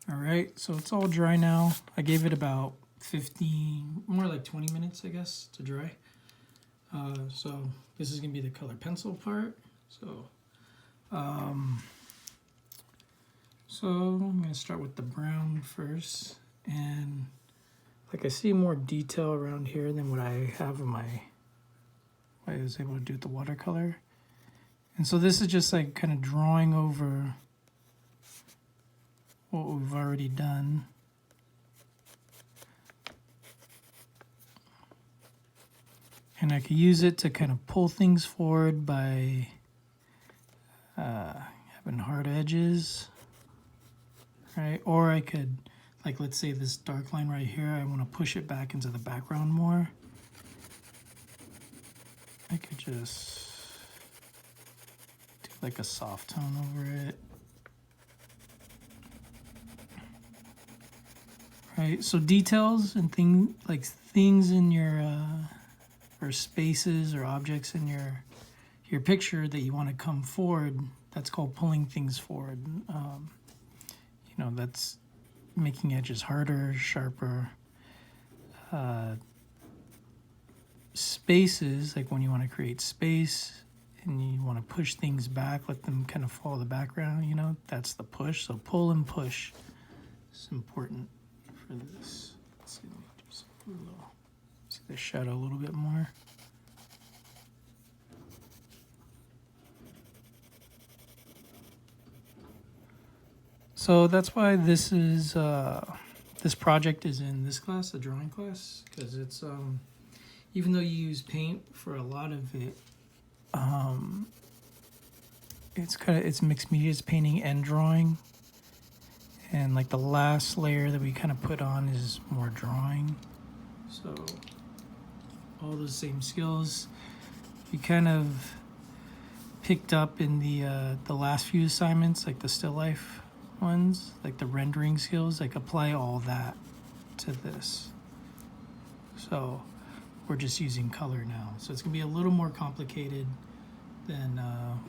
All right, so it's all dry now. I gave it about 15, more like 20 minutes, I guess, to dry. So this is gonna be the color pencil part. So I'm gonna start with the brown first, and like I see more detail around here than what I have in what I was able to do with the watercolor. And so this is just like kind of drawing over what we've already done. And I could use it to kind of pull things forward by having hard edges, right? Or I could, like, let's say this dark line right here, I want to push it back into the background more. I could just do like a soft tone over it. Right, so details and things in your or spaces or objects in your picture that you want to come forward. That's called pulling things forward. That's making edges harder, sharper. Spaces, like when you want to create space and you want to push things back, let them kind of follow the background. That's the push. So pull and push is important for this. Let's see, let me just see the shadow a little bit more. So that's why this project is in this class, the drawing class, because it's even though you use paint for a lot of it, it's mixed media, it's painting and drawing. And like the last layer that we kind of put on is more drawing. So all those same skills you kind of picked up in the last few assignments, like the still life ones, like the rendering skills, like apply all that to this. So we're just using color now. So it's gonna be a little more complicated than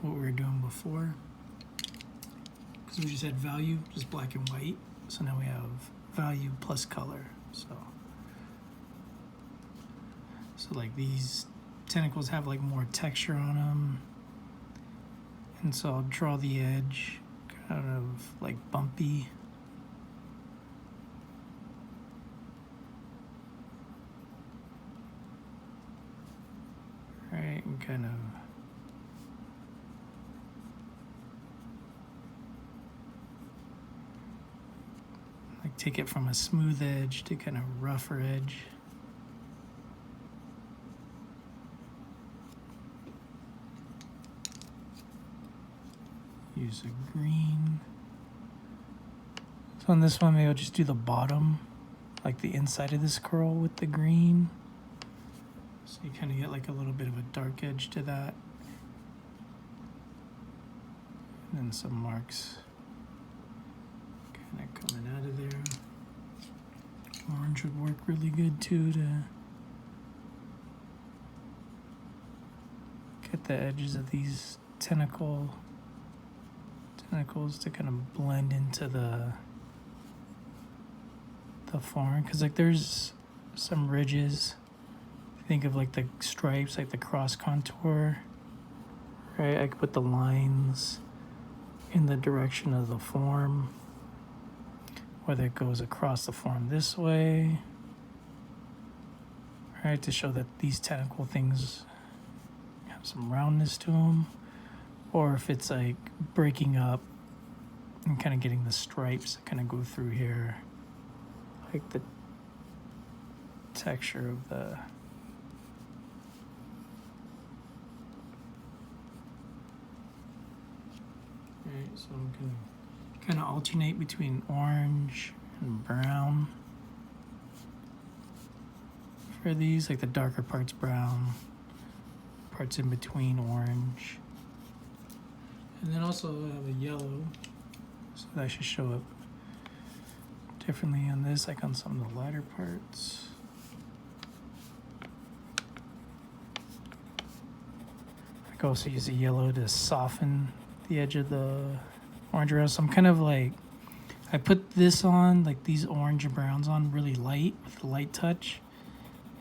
what we were doing before. Because we just had value, just black and white. So now we have value plus color. So like these tentacles have like more texture on them. And so I'll draw the edge kind of like bumpy. Right, and kind of like take it from a smooth edge to kind of rougher edge. Use a green. So on this one, maybe I'll just do the bottom, like the inside of this curl with the green. So you kind of get like a little bit of a dark edge to that. And then some marks kind of coming out of there. Orange would work really good too to get the edges of these tentacles to kind of blend into the form, because like there's some ridges. Think of like the stripes, like the cross contour, right? I could put the lines in the direction of the form, whether it goes across the form this way, right, to show that these tentacle things have some roundness to them, or if it's like breaking up and kind of getting the stripes that kind of go through here, like the texture of the right, so I'm gonna kind of alternate between orange and brown for these, like the darker parts brown, parts in between orange. And then also I have a yellow, so that should show up differently on this, like on some of the lighter parts. I could also use a yellow to soften the edge of the orange around. So I'm kind of like, I put this on, like these orange and browns on really light with a light touch.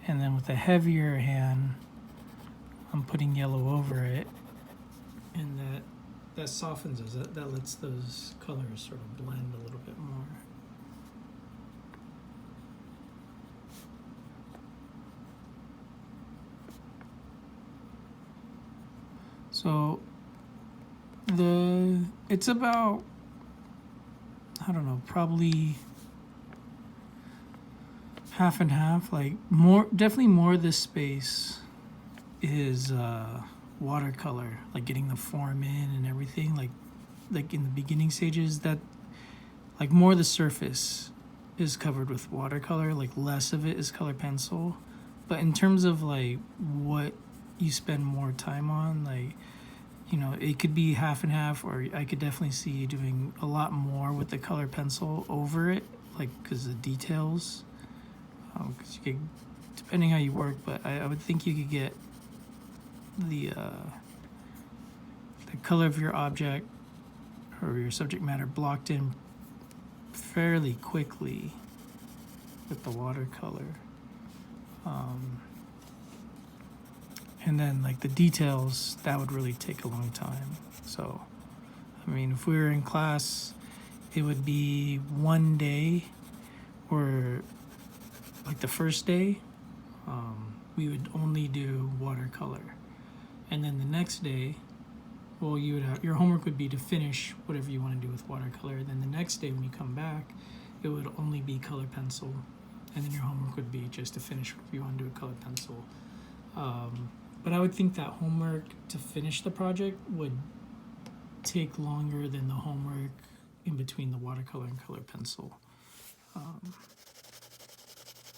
And then with a heavier hand, I'm putting yellow over it. And that softens those, that lets those colors sort of blend a little bit more. So it's about, I don't know, probably half and half. Like definitely more of this space is watercolor, like getting the form in and everything. Like in the beginning stages, that like more of the surface is covered with watercolor, like less of it is color pencil. But in terms of like what you spend more time on, like, you know, it could be half and half, or I could definitely see you doing a lot more with the color pencil over it, like because the details. Because you could, depending how you work, but I would think you could get the color of your object or your subject matter blocked in fairly quickly with the watercolor. And then like the details, that would really take a long time. So, I mean, if we were in class, it would be one day, or like the first day, we would only do watercolor. And then the next day, well, you would have, your homework would be to finish whatever you want to do with watercolor. Then the next day when you come back, it would only be color pencil. And then your homework would be just to finish whatever you want to do with color pencil. But I would think that homework to finish the project would take longer than the homework in between the watercolor and color pencil.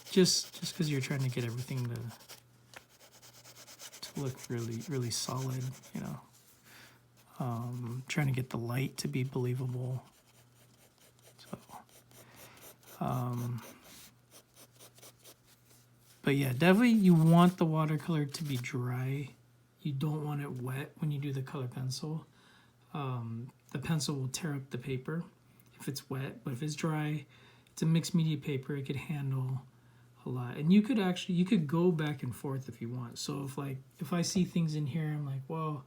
Just because you're trying to get everything to look really, really solid, you know. Trying to get the light to be believable. So, but yeah, definitely you want the watercolor to be dry. You don't want it wet when you do the color pencil. The pencil will tear up the paper if it's wet, but if it's dry, it's a mixed media paper, it could handle a lot. And you could go back and forth if you want. So if I see things in here, I'm like, well,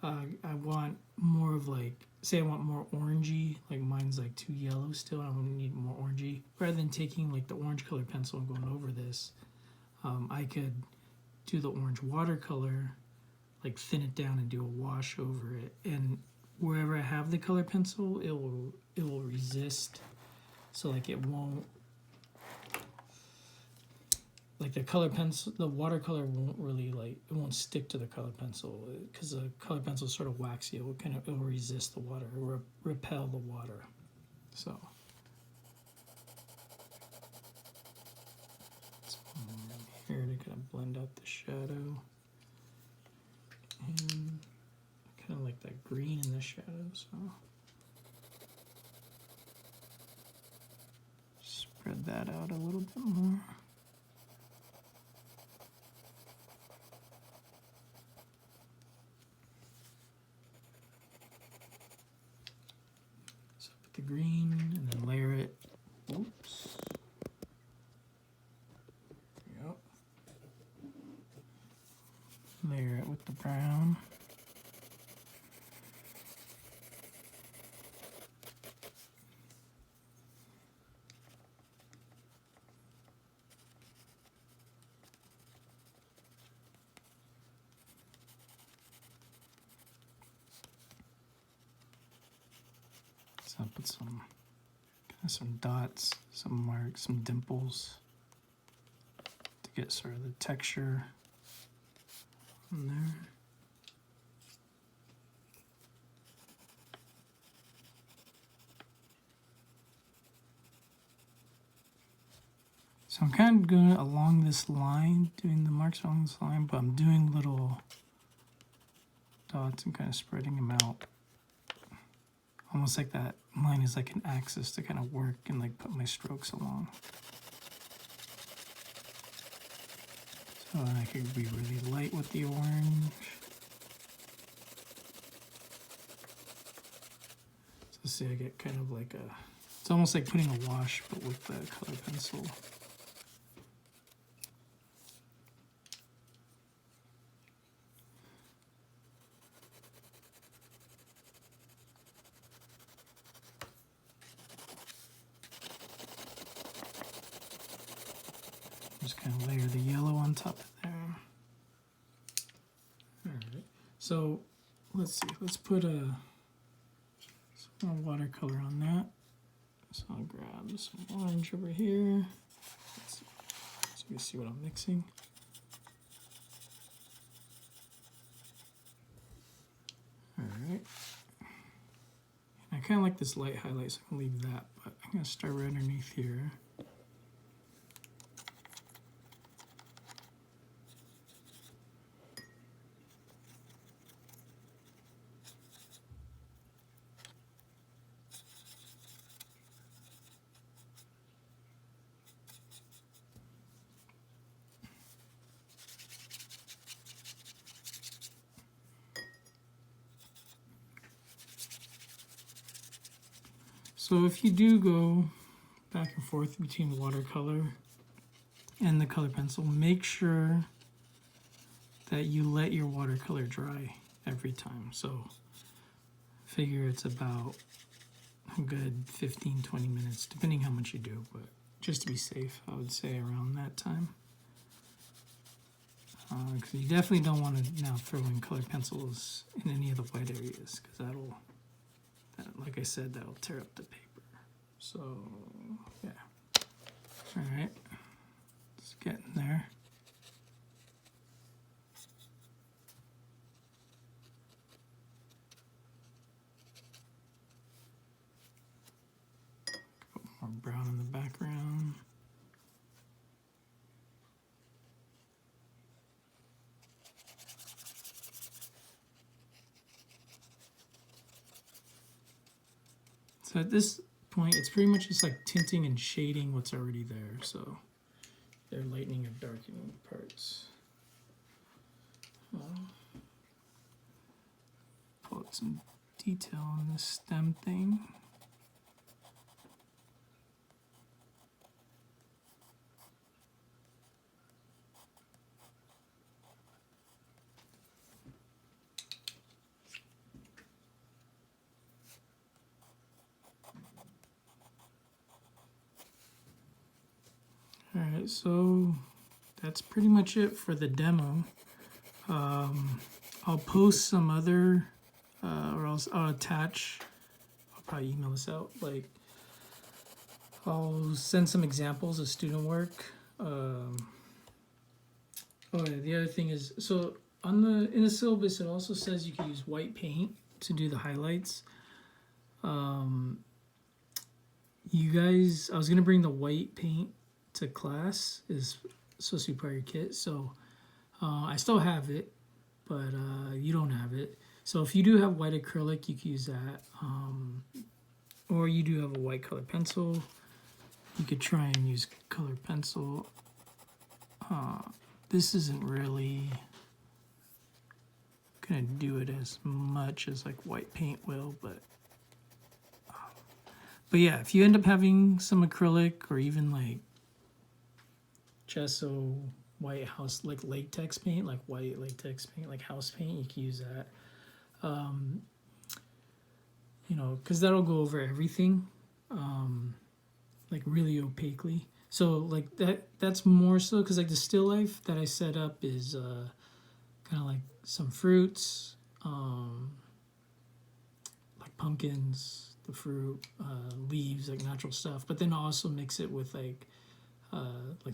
I want more of like, say I want more orangey, like mine's like too yellow still, I would need more orangey. Rather than taking like the orange color pencil and going over this, I could do the orange watercolor, like thin it down and do a wash over it. And wherever I have the color pencil, it will resist. So like it won't, like the color pencil, the watercolor won't really like, it won't stick to the color pencil because the color pencil is sort of waxy. It will resist the water, it will repel the water. So here to kind of blend out the shadow, and kind of like that green in the shadow. So spread that out a little bit more. So put the green and then layer it. Oops. Yep. Layer it with the brown. So I'll put some dots, some marks, some dimples to get sort of the texture on there. So I'm kind of going along this line, doing the marks along this line, but I'm doing little dots and kind of spreading them out. Almost like that line is like an axis to kind of work and like put my strokes along. So I could be really light with the orange. So see, I get kind of like a It's almost like putting a wash, but with the color pencil. Just kind of layer the yellow on top of there. All right. So let's see. Let's put some more watercolor on that. So I'll grab some orange over here. So you can see what I'm mixing. All right. And I kind of like this light highlight, so I'm gonna leave that, but I'm gonna start right underneath here. So if you do go back and forth between watercolor and the color pencil, make sure that you let your watercolor dry every time. So figure it's about a good 15-20 minutes, depending how much you do, but just to be safe, I would say around that time. Because you definitely don't want to now throw in colored pencils in any of the white areas, because like I said, that'll tear up the paper. So, yeah. All right, it's getting there. Put more brown in the background. So at this point, it's pretty much just like tinting and shading what's already there. So they're lightening or darkening parts. Pull out some detail on this stem thing. All right, so that's pretty much it for the demo. I'll post some other, or I'll attach, I'll probably email this out, like, I'll send some examples of student work. Oh yeah, the other thing is, so in the syllabus, it also says you can use white paint to do the highlights. You guys, I was gonna bring the white paint to class, is supposed to be part of your kit, so I still have it, but you don't have it. So if you do have white acrylic, you can use that, or you do have a white colored pencil, you could try and use colored pencil. This isn't really gonna do it as much as like white paint will, but yeah, if you end up having some acrylic or even like gesso, white house, like latex paint, like white latex paint, like house paint, you can use that. You know, because that'll go over everything, like really opaquely. So like that's more so because like the still life that I set up is kind of like some fruits, like pumpkins, the fruit, leaves, like natural stuff. But then I'll also mix it with like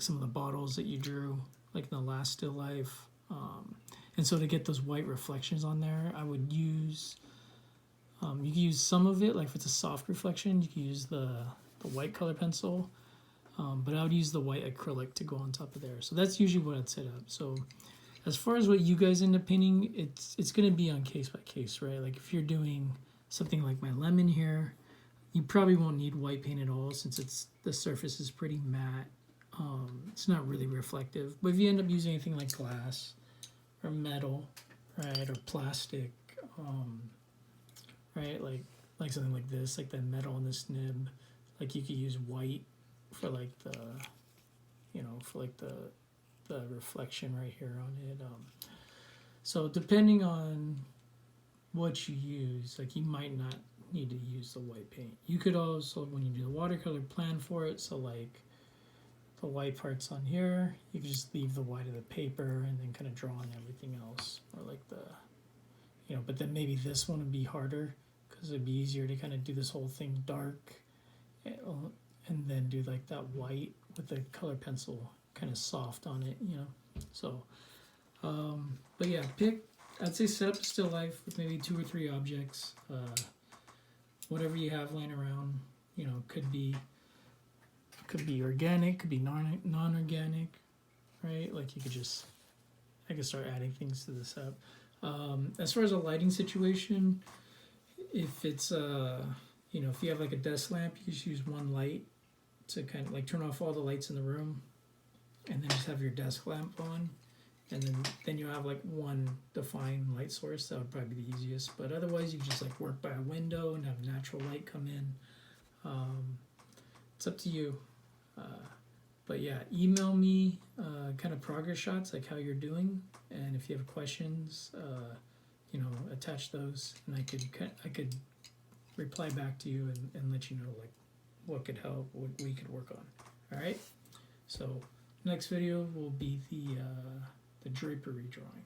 some of the bottles that you drew, like in the last still life. And so to get those white reflections on there, I would use, you can use some of it, like if it's a soft reflection, you can use the white color pencil, but I would use the white acrylic to go on top of there. So that's usually what I'd set up. So as far as what you guys end up painting, it's going to be on case by case, right? Like if you're doing something like my lemon here, you probably won't need white paint at all since the surface is pretty matte. It's not really reflective. But if you end up using anything like glass or metal, right, or plastic, right, like something like this, like the metal in this nib, Like you could use white for like the, for like the reflection right here on it. So depending on what you use, like you might not need to use the white paint. You could also, when you do the watercolor, plan for it. So like the white parts on here, you can just leave the white of the paper and then kind of draw on everything else, or like the, but then maybe this one would be harder because it'd be easier to kind of do this whole thing dark and then do like that white with the color pencil kind of soft on it, So, but yeah, I'd say set up a still life with maybe 2 or 3 objects, whatever you have laying around, could be organic, could be non-organic, right? Like I could start adding things to the setup. As far as a lighting situation, if it's if you have like a desk lamp, you just use one light to kind of like turn off all the lights in the room, and then just have your desk lamp on, and then you have like one defined light source. That would probably be the easiest. But otherwise, you just like work by a window and have natural light come in. It's up to you. But yeah, email me kind of progress shots, like how you're doing, and if you have questions, attach those, and I could reply back to you and let you know like what could help, what we could work on. All right. So next video will be the drapery drawing.